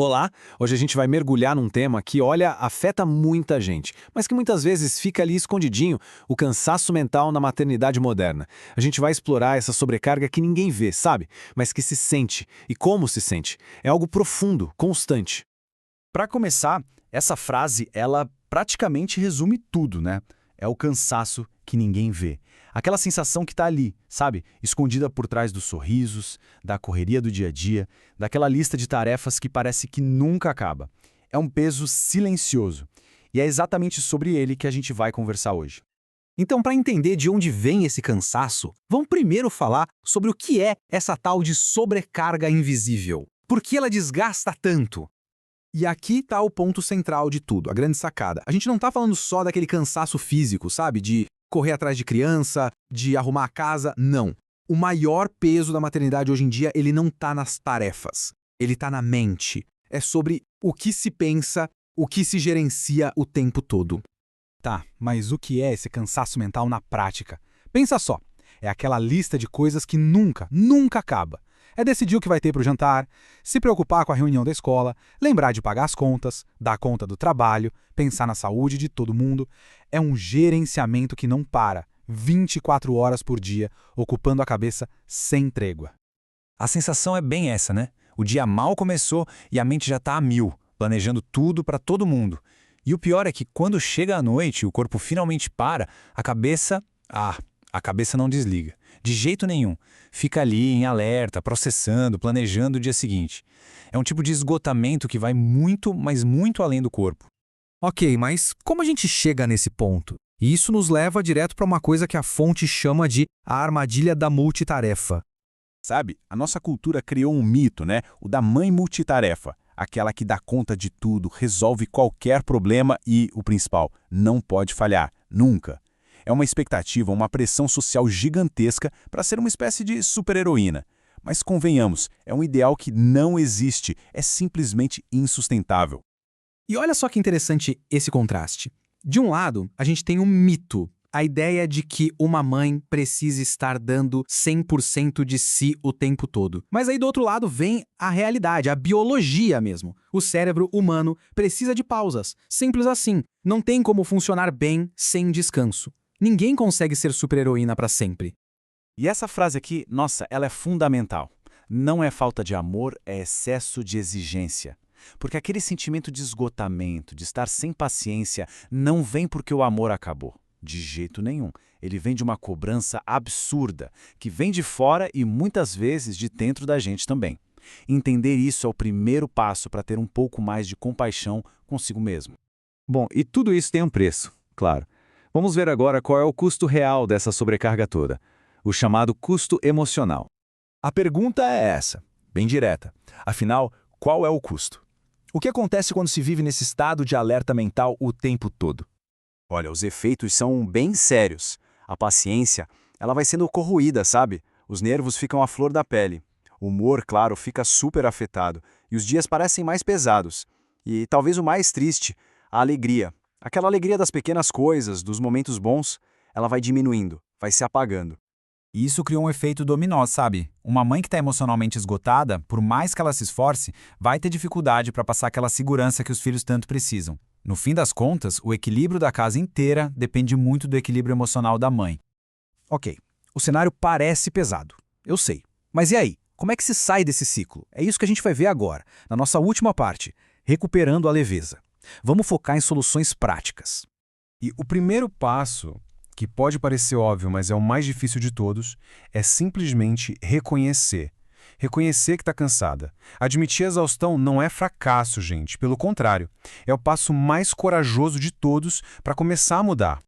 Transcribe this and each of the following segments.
Olá, hoje a gente vai mergulhar num tema que, olha, afeta muita gente, mas que muitas vezes fica ali escondidinho, o cansaço mental na maternidade moderna. A gente vai explorar essa sobrecarga que ninguém vê, sabe? Mas que se sente. E como se sente? É algo profundo, constante. Para começar, essa frase, ela praticamente resume tudo, né? É o cansaço que ninguém vê. Aquela sensação que está ali, sabe? Escondida por trás dos sorrisos, da correria do dia a dia, daquela lista de tarefas que parece que nunca acaba. É um peso silencioso. E é exatamente sobre ele que a gente vai conversar hoje. Então, para entender de onde vem esse cansaço, vamos primeiro falar sobre o que é essa tal de sobrecarga invisível. Por que ela desgasta tanto? E aqui está o ponto central de tudo, a grande sacada. A gente não está falando só daquele cansaço físico, sabe? De correr atrás de criança, de arrumar a casa, não. O maior peso da maternidade hoje em dia, ele não está nas tarefas, ele está na mente. É sobre o que se pensa, o que se gerencia o tempo todo. Tá, mas o que é esse cansaço mental na prática? Pensa só, é aquela lista de coisas que nunca acaba. É decidir o que vai ter para o jantar, se preocupar com a reunião da escola, lembrar de pagar as contas, dar conta do trabalho, pensar na saúde de todo mundo. É um gerenciamento que não para, 24 horas por dia, ocupando a cabeça sem trégua. A sensação é bem essa, né? O dia mal começou e a mente já está a mil, planejando tudo para todo mundo. E o pior é que quando chega a noite e o corpo finalmente para, a cabeça não desliga. De jeito nenhum. Fica ali em alerta, processando, planejando o dia seguinte. É um tipo de esgotamento que vai muito, mas muito além do corpo. Ok, mas como a gente chega nesse ponto? E isso nos leva direto para uma coisa que a fonte chama de a armadilha da multitarefa. Sabe, a nossa cultura criou um mito, né? O da mãe multitarefa. Aquela que dá conta de tudo, resolve qualquer problema e, o principal, não pode falhar, nunca. É uma expectativa, uma pressão social gigantesca para ser uma espécie de super-heroína. Mas convenhamos, é um ideal que não existe, é simplesmente insustentável. E olha só que interessante esse contraste. De um lado, a gente tem um mito, a ideia de que uma mãe precisa estar dando 100% de si o tempo todo. Mas aí do outro lado vem a realidade, a biologia mesmo. O cérebro humano precisa de pausas. Simples assim. Não tem como funcionar bem sem descanso. Ninguém consegue ser super-heroína para sempre. E essa frase aqui, nossa, ela é fundamental. Não é falta de amor, é excesso de exigência. Porque aquele sentimento de esgotamento, de estar sem paciência, não vem porque o amor acabou. De jeito nenhum. Ele vem de uma cobrança absurda, que vem de fora e muitas vezes de dentro da gente também. Entender isso é o primeiro passo para ter um pouco mais de compaixão consigo mesmo. Bom, e tudo isso tem um preço, claro. Vamos ver agora qual é o custo real dessa sobrecarga toda, o chamado custo emocional. A pergunta é essa, bem direta. Afinal, qual é o custo? O que acontece quando se vive nesse estado de alerta mental o tempo todo? Olha, os efeitos são bem sérios. A paciência, ela vai sendo corroída, sabe? Os nervos ficam à flor da pele. O humor, claro, fica super afetado. E os dias parecem mais pesados. E talvez o mais triste, a alegria. Aquela alegria das pequenas coisas, dos momentos bons, ela vai diminuindo, vai se apagando. E isso criou um efeito dominó, sabe? Uma mãe que está emocionalmente esgotada, por mais que ela se esforce, vai ter dificuldade para passar aquela segurança que os filhos tanto precisam. No fim das contas, o equilíbrio da casa inteira depende muito do equilíbrio emocional da mãe. Ok, o cenário parece pesado, eu sei. Mas e aí? Como é que se sai desse ciclo? É isso que a gente vai ver agora, na nossa última parte, recuperando a leveza. Vamos focar em soluções práticas. E o primeiro passo, que pode parecer óbvio, mas é o mais difícil de todos, é simplesmente reconhecer. Reconhecer que está cansada. Admitir a exaustão não é fracasso, gente. Pelo contrário, é o passo mais corajoso de todos para começar a mudar.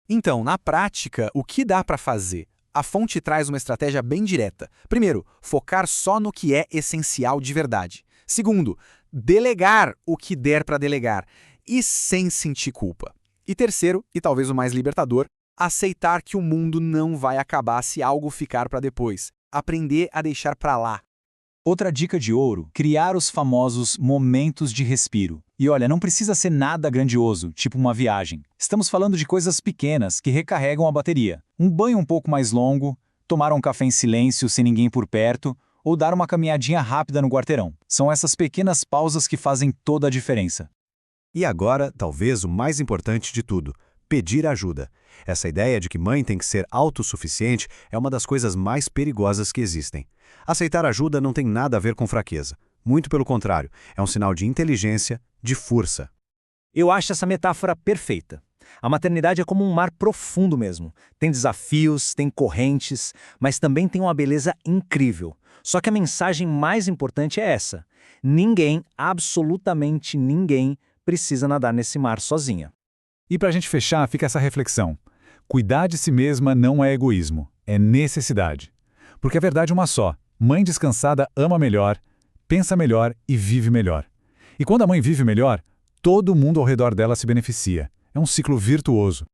Então, na prática, o que dá para fazer? A fonte traz uma estratégia bem direta. Primeiro, focar só no que é essencial de verdade. Segundo, delegar o que der para delegar e sem sentir culpa. E terceiro, e talvez o mais libertador, aceitar que o mundo não vai acabar se algo ficar para depois. Aprender a deixar para lá. Outra dica de ouro, criar os famosos momentos de respiro. E olha, não precisa ser nada grandioso, tipo uma viagem. Estamos falando de coisas pequenas que recarregam a bateria. Um banho um pouco mais longo, tomar um café em silêncio sem ninguém por perto, ou dar uma caminhadinha rápida no quarteirão. São essas pequenas pausas que fazem toda a diferença. E agora, talvez o mais importante de tudo, pedir ajuda. Essa ideia de que mãe tem que ser autossuficiente é uma das coisas mais perigosas que existem. Aceitar ajuda não tem nada a ver com fraqueza. Muito pelo contrário, é um sinal de inteligência, de força. Eu acho essa metáfora perfeita. A maternidade é como um mar profundo mesmo. Tem desafios, tem correntes, mas também tem uma beleza incrível. Só que a mensagem mais importante é essa: ninguém, absolutamente ninguém, precisa nadar nesse mar sozinha. E para a gente fechar, fica essa reflexão. Cuidar de si mesma não é egoísmo, é necessidade. Porque a verdade é uma só: mãe descansada ama melhor, pensa melhor e vive melhor. E quando a mãe vive melhor, todo mundo ao redor dela se beneficia. É um ciclo virtuoso.